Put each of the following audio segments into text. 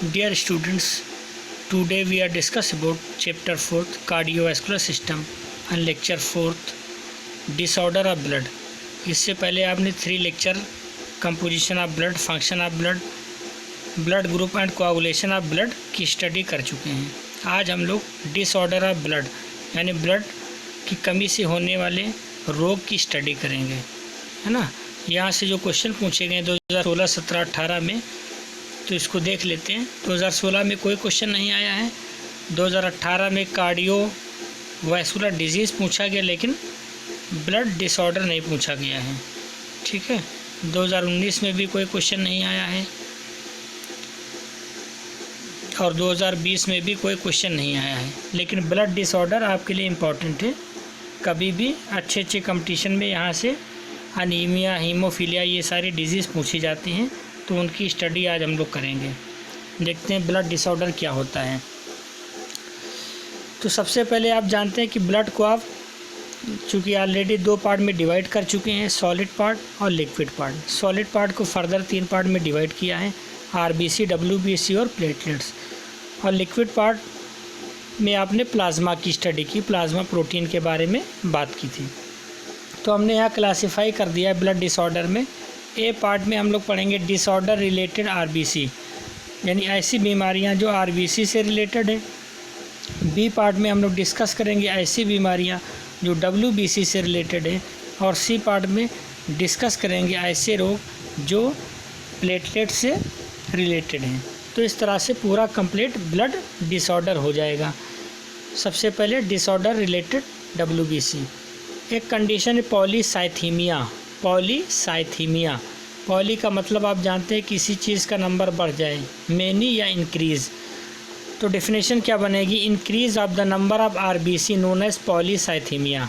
Dear students, today we are discuss about chapter 4th cardiovascular system and lecture 4th disorder of blood। इससे पहले आपने 3 lecture composition of blood, function of blood, blood group and coagulation of blood की study कर चुके हैं। आज हम लोग डिसऑर्डर ऑफ ब्लड यानी ब्लड की कमी से होने वाले रोग की स्टडी करेंगे, है ना। यहाँ से जो क्वेश्चन पूछे गए 2016, 17, 18 में, तो इसको देख लेते हैं। 2016 में कोई क्वेश्चन नहीं आया है। 2018 में कार्डियोवैस्कुलर डिजीज़ पूछा गया, लेकिन ब्लड डिसऑर्डर नहीं पूछा गया है, ठीक है। 2019 में भी कोई क्वेश्चन नहीं आया है और 2020 में भी कोई क्वेश्चन नहीं आया है। लेकिन ब्लड डिसऑर्डर आपके लिए इम्पॉर्टेंट है। कभी भी अच्छे कंपटीशन में यहाँ से अनीमिया, हीमोफीलिया, ये सारी डिजीज़ पूछी जाती हैं, तो उनकी स्टडी आज हम लोग करेंगे। देखते हैं ब्लड डिसऑर्डर क्या होता है। तो सबसे पहले आप जानते हैं कि ब्लड को आप चूँकि ऑलरेडी 2 पार्ट में डिवाइड कर चुके हैं, सॉलिड पार्ट और लिक्विड पार्ट। सॉलिड पार्ट को फर्दर 3 पार्ट में डिवाइड किया है, आरबीसी, डब्ल्यूबीसी और प्लेटलेट्स। और लिक्विड पार्ट में आपने प्लाज्मा की स्टडी की, प्लाज्मा प्रोटीन के बारे में बात की थी। तो हमने यहाँ क्लासीफाई कर दिया है ब्लड डिसऑर्डर में। ए पार्ट में हम लोग पढ़ेंगे डिसऑर्डर रिलेटेड आरबीसी, यानी ऐसी बीमारियां जो आरबीसी से रिलेटेड है। बी पार्ट में हम लोग डिस्कस करेंगे ऐसी बीमारियां जो डब्ल्यूबीसी से रिलेटेड है। और सी पार्ट में डिस्कस करेंगे ऐसे रोग जो प्लेटलेट से रिलेटेड हैं। तो इस तरह से पूरा कंप्लीट ब्लड डिसऑर्डर हो जाएगा। सबसे पहले डिसऑर्डर रिलेटेड डब्ल्यूबीसी। एक कंडीशन है पॉलीसाइथीमिया। पॉलीसाइथीमिया, पॉली का मतलब आप जानते हैं किसी चीज़ का नंबर बढ़ जाए, मेनी या इंक्रीज़। तो डेफिनेशन क्या बनेगी? Increase of the number of RBC known as polycythemia,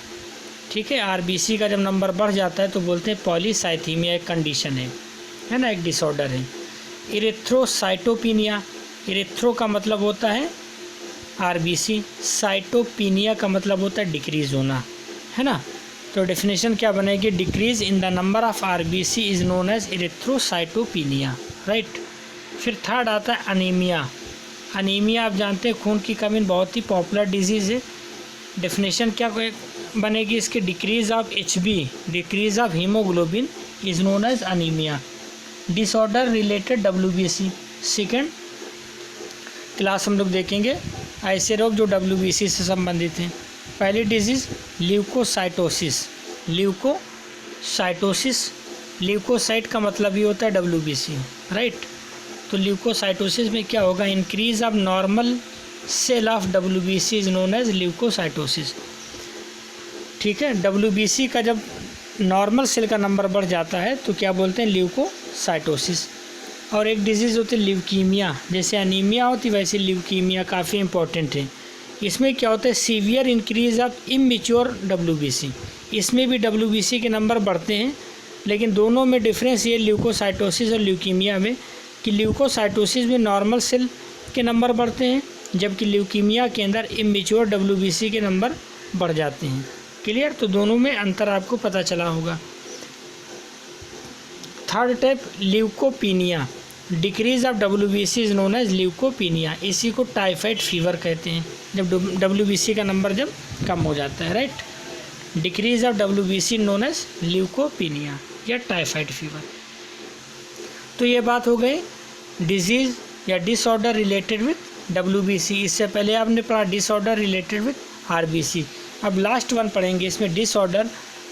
ठीक है। आरबीसी का जब नंबर बढ़ जाता है तो बोलते हैं पॉलीसाइथीमिया। एक कंडीशन है ना, एक डिसऑर्डर है। इरिथ्रोसाइटोपिनिया, इरिथ्रो का मतलब होता है आरबीसी, साइटोपिनिया का मतलब होता है डिक्रीज़ होना, है ना। तो डेफिनेशन क्या बनेगी? Decrease in the number of RBC is known as इरिथ्रोसाइटोपिनिया, right. फिर थर्ड आता है अनीमिया। अनीमिया आप जानते हैं खून की कमी बहुत ही पॉपुलर डिजीज़ है। डेफिनेशन क्या बनेगी इसकी? Decrease of Hb, decrease of haemoglobin is known as anaemia. Disorder related WBC, second class हम लोग देखेंगे ऐसे रोग जो डब्ल्यूबीसी से संबंधित हैं। पहली डिजीज़ ल्यूकोसाइटोसिस। ल्यूकोसाइटोसिस, ल्यूकोसाइट का मतलब ही होता है डब्ल्यूबीसी, राइट। तो ल्यूकोसाइटोसिस में क्या होगा? Increase of normal cell of WBC is known as leukocytosis, ठीक है। डब्ल्यूबीसी का जब नॉर्मल सेल का नंबर बढ़ जाता है तो क्या बोलते हैं? ल्यूकोसाइटोसिस। और एक डिजीज़ होती है ल्यूकीमिया। जैसे अनीमिया होती वैसे ल्यूकीमिया काफ़ी इंपॉर्टेंट है। इसमें क्या होता है? Severe increase of immature WBC. इसमें भी डब्ल्यूबीसी के नंबर बढ़ते हैं, लेकिन दोनों में डिफरेंस ये ल्यूकोसाइटोसिस और ल्यूकीमिया में कि ल्यूकोसाइटोसिस में नॉर्मल सेल के नंबर बढ़ते हैं, जबकि ल्यूकीमिया के अंदर इमेच्योर डब्ल्यूबीसी के नंबर बढ़ जाते हैं। क्लियर? तो दोनों में अंतर आपको पता चला होगा। Third type leukopenia. Decrease of WBC is known as leukopenia. इसी को टाइफाइड फीवर कहते हैं, जब डब्ल्यूबीसी का नंबर जब कम हो जाता है, right. Decrease of WBC known as leukopenia या टाइफाइड फीवर। तो ये बात हो गई डिजीज़ या डिसऑर्डर रिलेटेड विथ डब्ल्यूबीसी। इससे पहले आपने पढ़ा डिसऑर्डर रिलेटेड विथ आरबीसी। अब लास्ट वन पढ़ेंगे इसमें डिसऑर्डर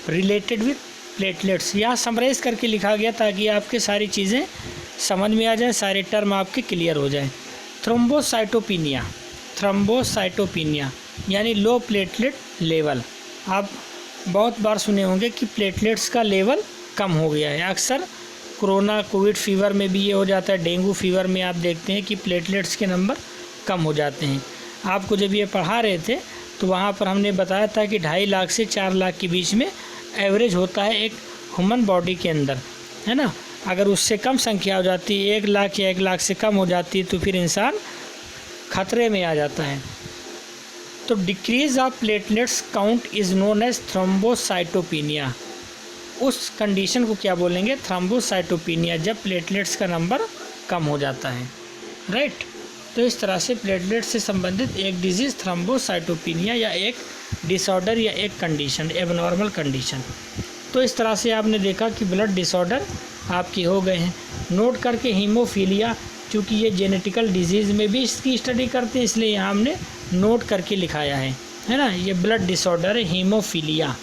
रिलेटेड विथ प्लेटलेट्स। यहाँ समराइज करके लिखा गया ताकि आपके सारी चीज़ें समझ में आ जाए, सारे टर्म आपके क्लियर हो जाए। थ्रोम्बोसाइटोपिनिया, थ्रोम्बोसाइटोपिनिया यानी लो प्लेटलेट लेवल। आप बहुत बार सुने होंगे कि प्लेटलेट्स का लेवल कम हो गया है। अक्सर कोरोना, कोविड फीवर में भी ये हो जाता है। डेंगू फीवर में आप देखते हैं कि प्लेटलेट्स के नंबर कम हो जाते हैं। आपको जब ये पढ़ा रहे थे तो वहाँ पर हमने बताया था कि 2.5 लाख से 4 लाख के बीच में एवरेज होता है एक ह्यूमन बॉडी के अंदर, है ना। अगर उससे कम संख्या हो जाती है, 1 लाख या 1 लाख से कम हो जाती है, तो फिर इंसान खतरे में आ जाता है। तो decrease of platelets count is known as thrombocytopenia. उस कंडीशन को क्या बोलेंगे? थ्रोम्बोसाइटोपिनिया, जब प्लेटलेट्स का नंबर कम हो जाता है। राइट। तो इस तरह से प्लेटलेट से संबंधित एक डिजीज़ थ्रोम्बोसाइटोपिनिया या एक डिसऑर्डर या एक कंडीशन, एबनॉर्मल कंडीशन। तो इस तरह से आपने देखा कि ब्लड डिसऑर्डर आपके हो गए हैं। नोट करके हीमोफीलिया, चूँकि ये जेनेटिकल डिजीज़ में भी इसकी स्टडी करते हैं इसलिए यहाँ हमने नोट करके लिखाया है ना। ये ब्लड डिसऑर्डर है हीमोफीलिया,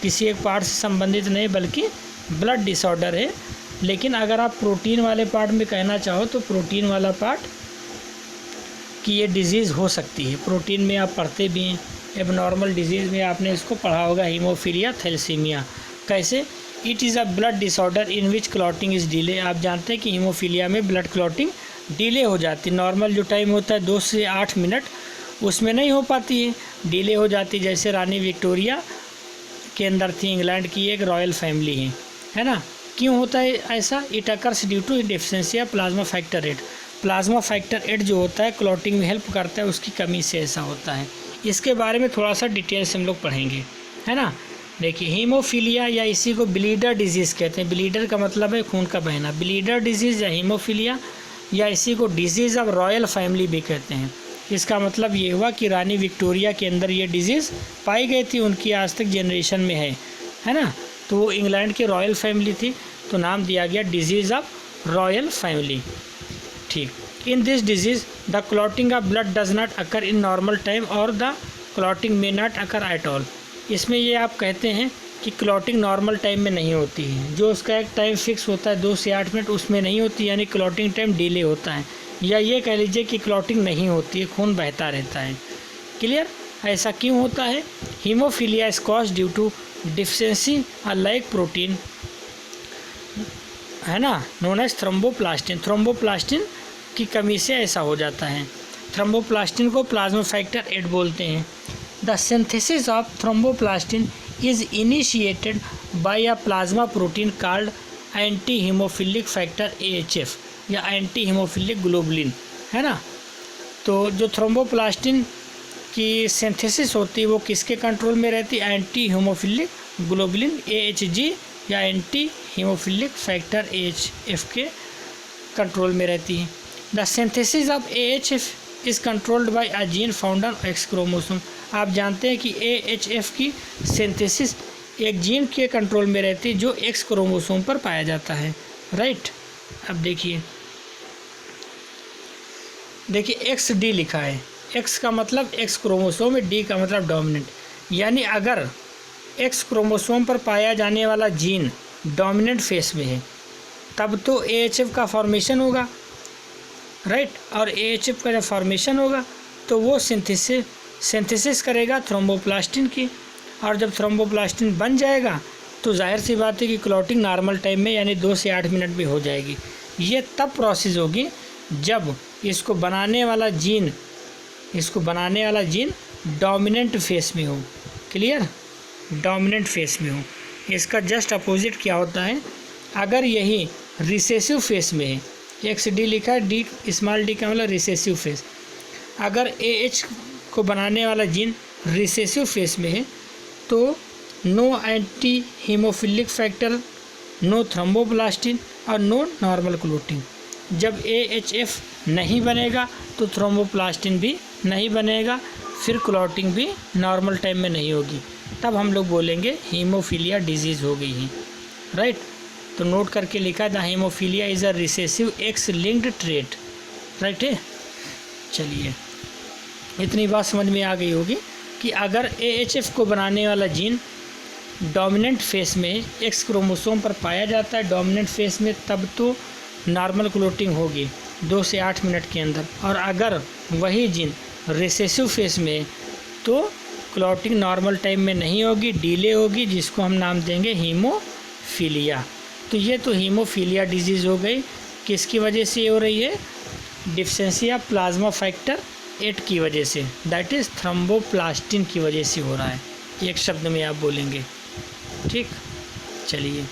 किसी एक पार्ट से संबंधित नहीं बल्कि ब्लड डिसऑर्डर है। लेकिन अगर आप प्रोटीन वाले पार्ट में कहना चाहो तो प्रोटीन वाला पार्ट कि ये डिज़ीज़ हो सकती है, प्रोटीन में आप पढ़ते भी हैं। एबनॉर्मल डिजीज़ में आपने इसको पढ़ा होगा, हीमोफीलिया थैलेसीमिया। कैसे? It is a blood disorder in which clotting is delay. आप जानते हैं कि हीमोफीलिया में ब्लड क्लॉटिंग डिले हो जाती है। नॉर्मल जो टाइम होता है 2 से 8 मिनट, उसमें नहीं हो पाती है, डिले हो जाती है। जैसे रानी विक्टोरिया के अंदर थी, इंग्लैंड की एक रॉयल फैमिली है ना। क्यों होता है ऐसा? It occurs due to deficiency of plasma factor 8। Plasma factor 8 जो होता है क्लॉटिंग में हेल्प करता है, उसकी कमी से ऐसा होता है। इसके बारे में थोड़ा सा डिटेल से हम लोग पढ़ेंगे, है ना। देखिए, हीमोफीलिया या इसी को ब्लीडर डिजीज़ कहते हैं। ब्लीडर का मतलब है खून का बहना। ब्लीडर डिजीज़ या हीमोफीलिया या इसी को डिजीज़ ऑफ रॉयल फैमिली भी कहते हैं। इसका मतलब ये हुआ कि रानी विक्टोरिया के अंदर ये डिजीज़ पाई गई थी, उनकी आज तक जनरेशन में है ना। तो वो इंग्लैंड की रॉयल फैमिली थी, तो नाम दिया गया डिजीज़ ऑफ रॉयल फैमिली। ठीक। In this disease the clotting of blood does not occur in normal time और the clotting may not occur at all. इसमें ये आप कहते हैं कि क्लॉटिंग नॉर्मल टाइम में नहीं होती है, जो उसका एक टाइम फिक्स होता है 2 से 8 मिनट, उसमें नहीं होती, यानी क्लॉटिंग टाइम डिले होता है। या ये कह लीजिए कि क्लॉटिंग नहीं होती है, खून बहता रहता है। क्लियर? ऐसा क्यों होता है? Haemophilia is cause due to deficiency like protein, है ना, नोन एज थ्रोम्बोप्लास्टिन। थ्रोम्बोप्लास्टिन की कमी से ऐसा हो जाता है। थ्रोम्बोप्लास्टिन को प्लाज्मा फैक्टर 8 बोलते हैं। The synthesis of thromboplastin is initiated by a plasma protein called anti haemophilic factor AHF या एंटी हीमोफिलिक ग्लोबुलिन, है ना। तो जो थ्रोम्बोप्लास्टिन की सिंथेसिस होती है वो किसके कंट्रोल में रहती है? एंटी हीमोफिलिक ग्लोबुलिन AHG या एंटी हीमोफिलिक फैक्टर AHF के कंट्रोल में रहती है। The synthesis of AHF is controlled by a gene found on X chromosome. आप जानते हैं कि AHF की सिंथेसिस एक जीन के कंट्रोल में रहती है जो X क्रोमोसोम पर पाया जाता है, राइट। अब देखिए XD लिखा है। X का मतलब X क्रोमोसोम है, D का मतलब डोमिनेंट। यानी अगर X क्रोमोसोम पर पाया जाने वाला जीन डोमिनेंट फेस में है तब तो AHF का फॉर्मेशन होगा, राइट। और AHF का जब फॉर्मेशन होगा तो वो सिंथेसिस करेगा थ्रोम्बोप्लास्टिन की, और जब थ्रोम्बोप्लास्टिन बन जाएगा तो जाहिर सी बात है कि क्लॉटिंग नॉर्मल टाइम में यानी 2 से 8 मिनट में हो जाएगी। ये तब प्रोसेस होगी जब इसको बनाने वाला जीन डोमिनेंट फेस में हो। क्लियर? डोमिनेंट फेस में हो। इसका जस्ट अपोजिट क्या होता है? अगर यही रिसेसिव फेस में है, XD लिखा है, D स्मॉल d का मतलब रिसेसिव फेस। अगर AH को बनाने वाला जीन रिसेसिव फेस में है तो no anti haemophilic factor, no thromboplastin और नो नॉर्मल क्लॉटिंग। जब AHF नहीं बनेगा तो थ्रोम्बोप्लास्टिन भी नहीं बनेगा, फिर क्लॉटिंग भी नॉर्मल टाइम में नहीं होगी। तब हम लोग बोलेंगे हीमोफीलिया डिजीज़ हो गई है, राइट। तो नोट करके लिखा है the haemophilia is a recessive X linked trait, right है। चलिए, इतनी बात समझ में आ गई होगी कि अगर AHF को बनाने वाला जीन डोमिनेंट फेस में X क्रोमोसोम पर पाया जाता है डोमिनेंट फेस में, तब तो नॉर्मल क्लॉटिंग होगी 2 से 8 मिनट के अंदर। और अगर वही जीन रिसेसिव फेस में तो क्लॉटिंग नॉर्मल टाइम में नहीं होगी, डिले होगी, जिसको हम नाम देंगे हीमोफीलिया। तो ये तो हीमोफीलिया डिजीज़ हो गई। किसकी वजह से हो रही है? डिफिशिएंसी ऑफ प्लाज्मा फैक्टर 8 की वजह से, दैट इज़ थ्रोम्बोप्लास्टिन की वजह से हो रहा है। एक शब्द में आप बोलेंगे, ठीक। चलिए,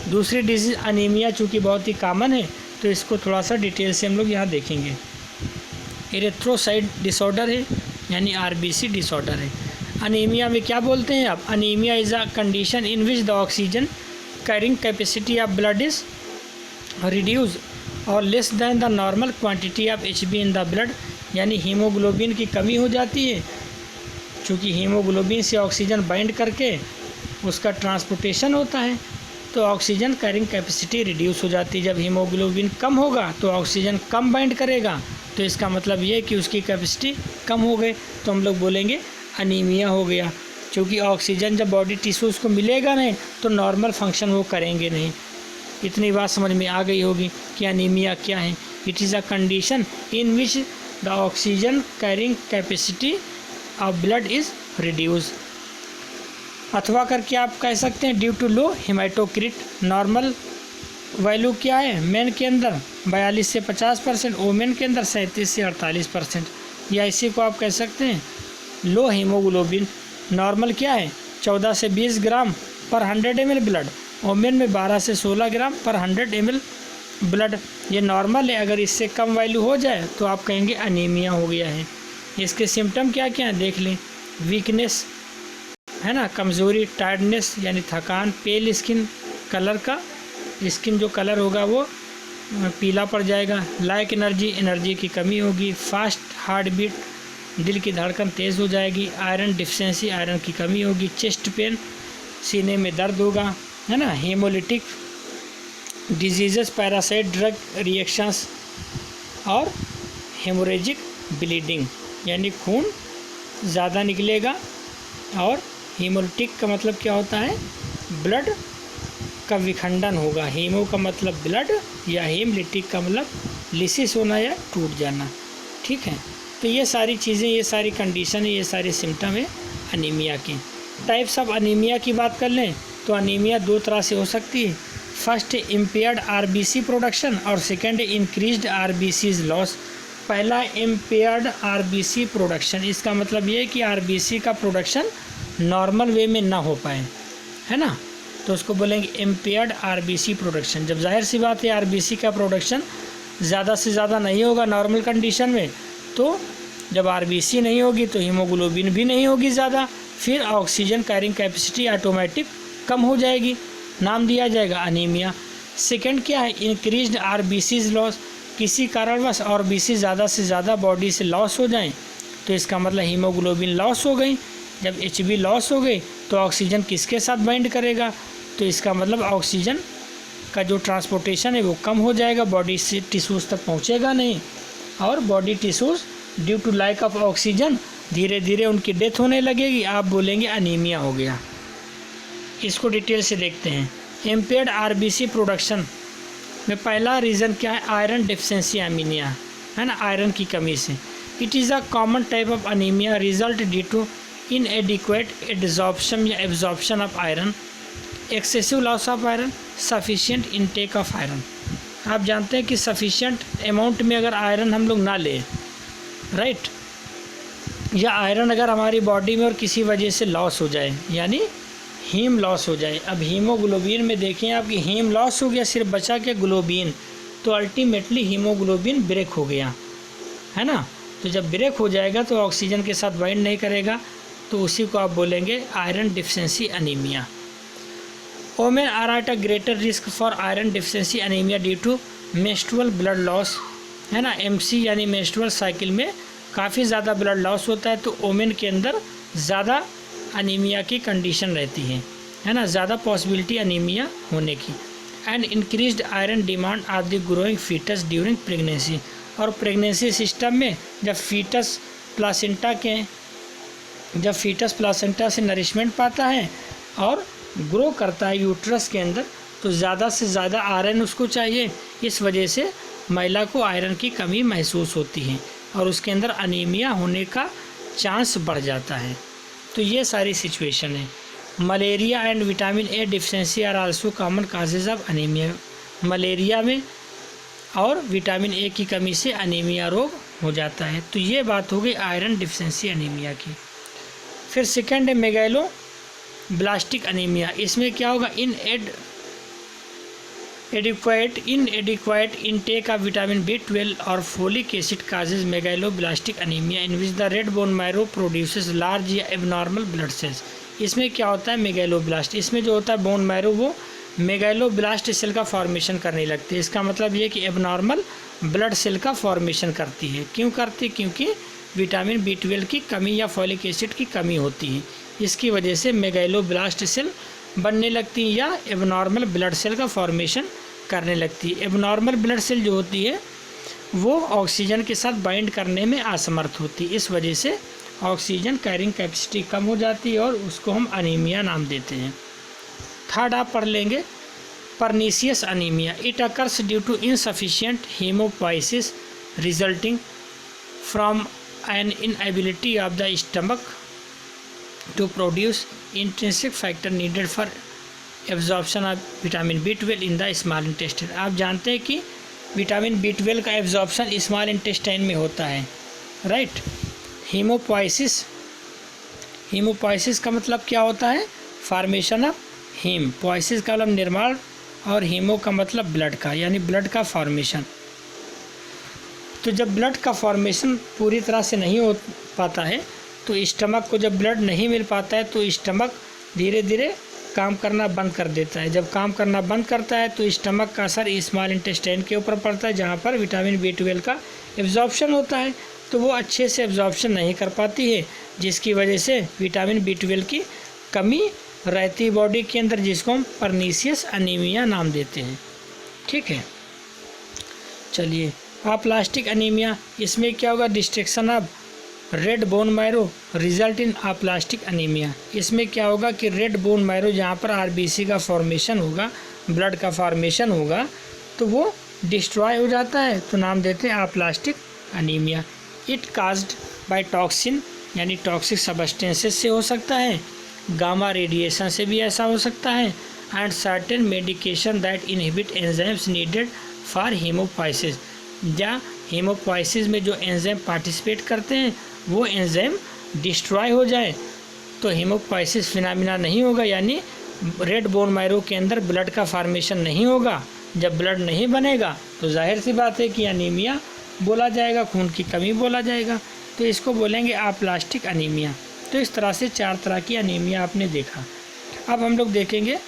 दूसरी डिजीज़ अनीमिया, चूँकि बहुत ही कॉमन है तो इसको थोड़ा सा डिटेल से हम लोग यहाँ देखेंगे। एरिथ्रोसाइट डिसऑर्डर है, यानी RBC डिसऑर्डर है। अनीमिया में क्या बोलते हैं आप? Anaemia is a condition in which the oxygen carrying capacity of blood is reduce और less than the normal quantity of Hb in the blood, यानी हीमोग्लोबिन की कमी हो जाती है। चूँकि हीमोग्लोबिन से ऑक्सीजन बाइंड करके उसका ट्रांसपोर्टेशन होता है, तो ऑक्सीजन कैरिंग कैपेसिटी रिड्यूस हो जाती है। जब हीमोग्लोबिन कम होगा तो ऑक्सीजन कम बाइंड करेगा, तो इसका मतलब ये है कि उसकी कैपेसिटी कम हो गई, तो हम लोग बोलेंगे अनीमिया हो गया। क्योंकि ऑक्सीजन जब बॉडी टिश्यूज़ को मिलेगा नहीं तो नॉर्मल फंक्शन वो करेंगे नहीं। इतनी बात समझ में आ गई होगी कि अनीमिया क्या है। It is a condition in which the oxygen carrying capacity of blood is reduce. अथवा करके आप कह सकते हैं due to low haematocrit. Normal value क्या है मेन के अंदर 42 से 50%, वोमेन के अंदर 37 से 48%। या इसी को आप कह सकते हैं लो हीमोग्लोबिन। नॉर्मल क्या है 14 से 20 ग्राम पर 100 ml ब्लड, वोमेन में 12 से 16 ग्राम पर 100 ml ब्लड, ये नॉर्मल है। अगर इससे कम वैल्यू हो जाए तो आप कहेंगे अनीमिया हो गया है। इसके सिम्टम क्या क्या हैं देख लें। वीकनेस है ना, कमज़ोरी, टायर्डनेस यानी थकान, पेल स्किन, कलर का स्किन जो कलर होगा वो पीला पड़ जाएगा, लाइक एनर्जी, एनर्जी की कमी होगी, फास्ट हार्ट बीट, दिल की धड़कन तेज़ हो जाएगी, आयरन डिफिशिएंसी, आयरन की कमी होगी, चेस्ट पेन, सीने में दर्द होगा, है ना, haemolytic disease, parasite drug reactions और हेमोरेजिक ब्लीडिंग यानी खून ज़्यादा निकलेगा। और हेमोलिटिक का मतलब क्या होता है, ब्लड का विखंडन होगा। हीमो का मतलब ब्लड या हेमलिटिक का मतलब लिसिस होना या टूट जाना। ठीक है, तो ये सारी चीज़ें, ये सारी कंडीशन है, ये सारे सिम्टम है अनीमिया के। टाइप्स ऑफ अनीमिया की बात कर लें तो अनीमिया दो तरह से हो सकती है। फर्स्ट इम्पेयर्ड आरबीसी प्रोडक्शन और सेकेंड इंक्रीज्ड आरबीसीज लॉस। पहला इम्पेयर्ड आरबीसी प्रोडक्शन, इसका मतलब ये है कि आरबीसी का प्रोडक्शन नॉर्मल वे में ना हो पाए, है ना, तो उसको बोलेंगे इम्पेयर्ड आरबीसी प्रोडक्शन। जब जाहिर सी बात है आरबीसी का प्रोडक्शन ज़्यादा से ज़्यादा नहीं होगा नॉर्मल कंडीशन में, तो जब आरबीसी नहीं होगी तो हीमोग्लोबिन भी नहीं होगी ज़्यादा, फिर ऑक्सीजन कैरिंग कैपेसिटी ऑटोमेटिक कम हो जाएगी, नाम दिया जाएगा अनीमिया। सेकंड क्या है, इंक्रीज्ड आरबीसीज लॉस। किसी कारणवश आरबीसी ज़्यादा से ज़्यादा बॉडी से लॉस हो जाएं तो इसका मतलब हीमोग्लोबिन लॉस हो गई। जब एचबी लॉस हो गई तो ऑक्सीजन किसके साथ बाइंड करेगा, तो इसका मतलब ऑक्सीजन का जो ट्रांसपोर्टेशन है वो कम हो जाएगा, बॉडी से टिश्यूज़ तक पहुंचेगा नहीं, और body tissues due to lack of oxygen धीरे धीरे उनकी डेथ होने लगेगी। आप बोलेंगे अनीमिया हो गया। इसको डिटेल से देखते हैं। इम्पेयर्ड आरबीसी प्रोडक्शन में पहला रीज़न क्या है, आयरन डिफिशिएंसी एनीमिया, है ना, आयरन की कमी से। It is a common type of anaemia result due to इनएडिक्वेट absorption या absorption of iron, excessive loss of iron, sufficient intake of iron. आप जानते हैं कि सफिशिएंट अमाउंट में अगर आयरन हम लोग ना लें, राइट, या आयरन अगर हमारी बॉडी में और किसी वजह से लॉस हो जाए, यानी हीम लॉस हो जाए। अब हीमोग्लोबिन में देखें आपकी हीम लॉस हो गया, सिर्फ बचा के ग्लोबिन, तो अल्टीमेटली हीमोग्लोबिन ब्रेक हो गया, है ना। तो जब ब्रेक हो जाएगा तो ऑक्सीजन के साथ बाइंड नहीं करेगा, तो उसी को आप बोलेंगे iron deficiency anaemia. Women are at a greater risk for iron deficiency anaemia due to menstrual blood loss, है ना, एमसी यानी मेंस्ट्रुअल साइकिल में काफ़ी ज़्यादा ब्लड लॉस होता है, तो वोमेन के अंदर ज़्यादा अनीमिया की कंडीशन रहती है ना, ज़्यादा पॉसिबिलिटी अनीमिया होने की। And increased iron demand of the growing foetus during pregnancy. और प्रेगनेंसी सिस्टम में जब फीटस प्लासेंटा से नरिशमेंट पाता है और ग्रो करता है यूट्रस के अंदर, तो ज़्यादा से ज़्यादा आयरन उसको चाहिए। इस वजह से महिला को आयरन की कमी महसूस होती है और उसके अंदर अनीमिया होने का चांस बढ़ जाता है। तो ये सारी सिचुएशन है। Malaria and vitamin A deficiency are also common causes of anaemia. Malaria में और विटामिन ए की कमी से अनीमिया रोग हो जाता है। तो ये बात हो गई आयरन डिफिशिएंसी अनीमिया की। फिर सेकेंड है मेगैलो ब्लास्टिक अनीमिया। इसमें क्या होगा, inadequate intake of vitamin B12 और folic acid causes megaloblastic anemia in which the red bone marrow produces large या abnormal blood cells। इसमें क्या होता है, मेगैलोब्लास्ट, इसमें जो होता है बोन मैरो वो मेगालोब्लास्ट सेल का फॉर्मेशन करने लगती है। इसका मतलब ये कि एबनॉर्मल ब्लड सेल का फॉर्मेशन करती है। क्यों करती? क्योंकि विटामिन B12 की कमी या फॉलिक एसिड की कमी होती है। इसकी वजह से मेगालोब्लास्ट सेल बनने लगती है या एबनॉर्मल ब्लड सेल का फॉर्मेशन करने लगती है। एबनॉर्मल ब्लड सेल जो होती है वो ऑक्सीजन के साथ बाइंड करने में असमर्थ होती है। इस वजह से ऑक्सीजन कैरिंग कैपेसिटी कम हो जाती है और उसको हम अनीमिया नाम देते हैं। थर्ड आप पढ़ लेंगे pernicious anaemia. It occurs due to insufficient haemopoiesis resulting from an inability of the stomach to produce intrinsic factor needed for absorption of vitamin B12 in the small intestine. आप जानते हैं कि विटामिन B12 का absorption small intestine में होता है, right. Haemopoiesis का मतलब क्या होता है? Formation of haem. पोइसिस का मतलब निर्माण और हीमो का मतलब ब्लड का, यानी ब्लड का फॉर्मेशन। तो जब ब्लड का फॉर्मेशन पूरी तरह से नहीं हो पाता है तो स्टमक को जब ब्लड नहीं मिल पाता है तो स्टमक धीरे धीरे काम करना बंद कर देता है। जब काम करना बंद करता है तो स्टमक का असर स्मॉल इंटेस्टाइन के ऊपर पड़ता है जहाँ पर विटामिन B12 का एब्जॉर्प्शन होता है, तो वो अच्छे से एब्जॉर्प्शन नहीं कर पाती है, जिसकी वजह से विटामिन B12 की कमी रहती है बॉडी के अंदर, जिसको हम पर्नीशियस अनीमिया नाम देते हैं। ठीक है, चलिए अप्लास्टिक अनीमिया। इसमें क्या होगा? Destruction of red bone marrow result in aplastic anaemia. इसमें क्या होगा कि रेड बोन मैरो जहाँ पर RBC का फॉर्मेशन होगा, ब्लड का फॉर्मेशन होगा, तो वो डिस्ट्रॉय हो जाता है, तो नाम देते हैं aplastic anaemia. It caused by toxin, यानी टॉक्सिक सब्सटेंसेस से हो सकता है, गामा रेडिएशन से भी ऐसा हो सकता है, and certain medication that inhibit enzymes needed for haemopoiesis. या हीमोपोइसिस में जो एंजाइम पार्टिसिपेट करते हैं वो एंजाइम डिस्ट्रॉय हो जाए तो हीमोपोइसिस फिनोमिना नहीं होगा, यानी रेड बोन मैरो के अंदर ब्लड का फॉर्मेशन नहीं होगा। जब ब्लड नहीं बनेगा तो जाहिर सी बात है कि अनीमिया बोला जाएगा, खून की कमी बोला जाएगा, तो इसको बोलेंगे अप्लास्टिक अनीमिया। तो इस तरह से 4 तरह की अनीमिया आपने देखा। अब हम लोग देखेंगे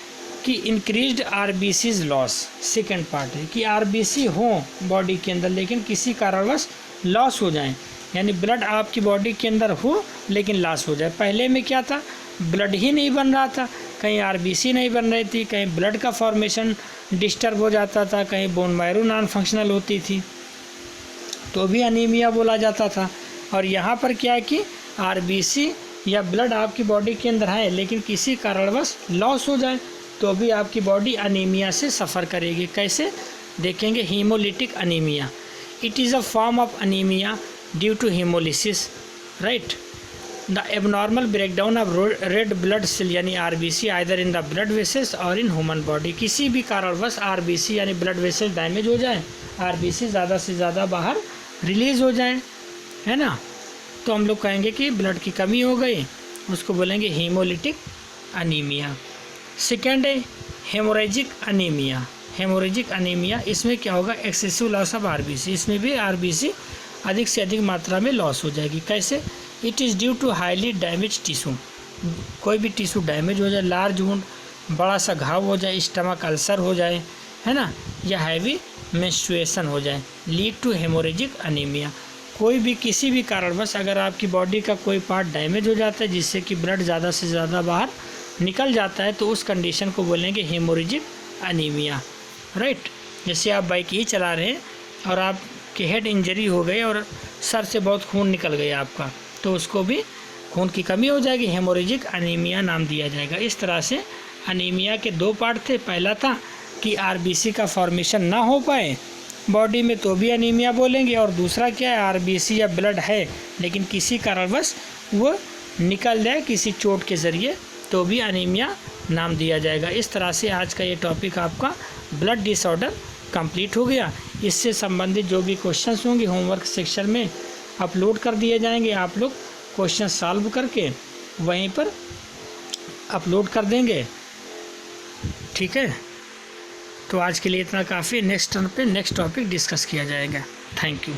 कि increased RBCs loss. Second part है कि RBC हो बॉडी के अंदर लेकिन किसी कारणवश लॉस हो जाए, यानी ब्लड आपकी बॉडी के अंदर हो लेकिन लॉस हो जाए। पहले में क्या था? ब्लड ही नहीं बन रहा था, कहीं RBC नहीं बन रही थी, कहीं ब्लड का फॉर्मेशन डिस्टर्ब हो जाता था, कहीं बोन मैरो नॉन फंक्शनल होती थी, तो भी अनीमिया बोला जाता था। और यहाँ पर क्या है कि RBC या ब्लड आपकी बॉडी के अंदर है लेकिन किसी कारणवश लॉस हो जाए तो भी आपकी बॉडी अनीमिया से सफ़र करेगी। कैसे देखेंगे? Haemolytic anaemia. It is a form of anaemia due to haemolysis, right. The abnormal breakdown of red blood cell यानी RBC either in the blood vessels or in human body. किसी भी कारणवश RBC यानी blood vessel damage हो जाए, RBC ज़्यादा से ज़्यादा बाहर रिलीज़ हो जाए, है ना, तो हम लोग कहेंगे कि ब्लड की कमी हो गई, उसको बोलेंगे हीमोलिटिक अनीमिया। सेकेंड है हेमोरेजिक अनीमिया। हेमोरेजिक अनीमिया, इसमें क्या होगा? Excessive loss of RBC। इसमें भी RBC अधिक से अधिक मात्रा में लॉस हो जाएगी। कैसे? It is due to highly damage tissue. कोई भी टिश्यू डैमेज हो जाए, लार्ज वुंड, बड़ा सा घाव हो जाए, स्टमक अल्सर हो जाए, है ना, या हैवी मेंस्ट्रुएशन हो जाए, लीड टू हेमोरेजिक अनीमिया। कोई भी किसी भी कारणवश अगर आपकी बॉडी का कोई पार्ट डैमेज हो जाता है जिससे कि ब्लड ज़्यादा से ज़्यादा बाहर निकल जाता है तो उस कंडीशन को बोलेंगे हेमोरेजिक अनीमिया, राइट। जैसे आप बाइक ही चला रहे हैं और आपके हेड इंजरी हो गई और सर से बहुत खून निकल गया आपका, तो उसको भी खून की कमी हो जाएगी, हेमोरेजिक अनीमिया नाम दिया जाएगा। इस तरह से अनीमिया के 2 पार्ट थे। पहला था कि RBC का फॉर्मेशन ना हो पाए बॉडी में तो भी अनीमिया बोलेंगे, और दूसरा क्या है? RBC या ब्लड है लेकिन किसी कारणवश वो निकल जाए किसी चोट के ज़रिए तो भी अनीमिया नाम दिया जाएगा। इस तरह से आज का ये टॉपिक आपका ब्लड डिसऑर्डर कंप्लीट हो गया। इससे संबंधित जो भी क्वेश्चंस होंगे होमवर्क सेक्शन में अपलोड कर दिए जाएंगे, आप लोग क्वेश्चन सॉल्व करके वहीं पर अपलोड कर देंगे, ठीक है। तो आज के लिए इतना काफ़ी। नेक्स्ट टर्न पे नेक्स्ट टॉपिक डिस्कस किया जाएगा। Thank you.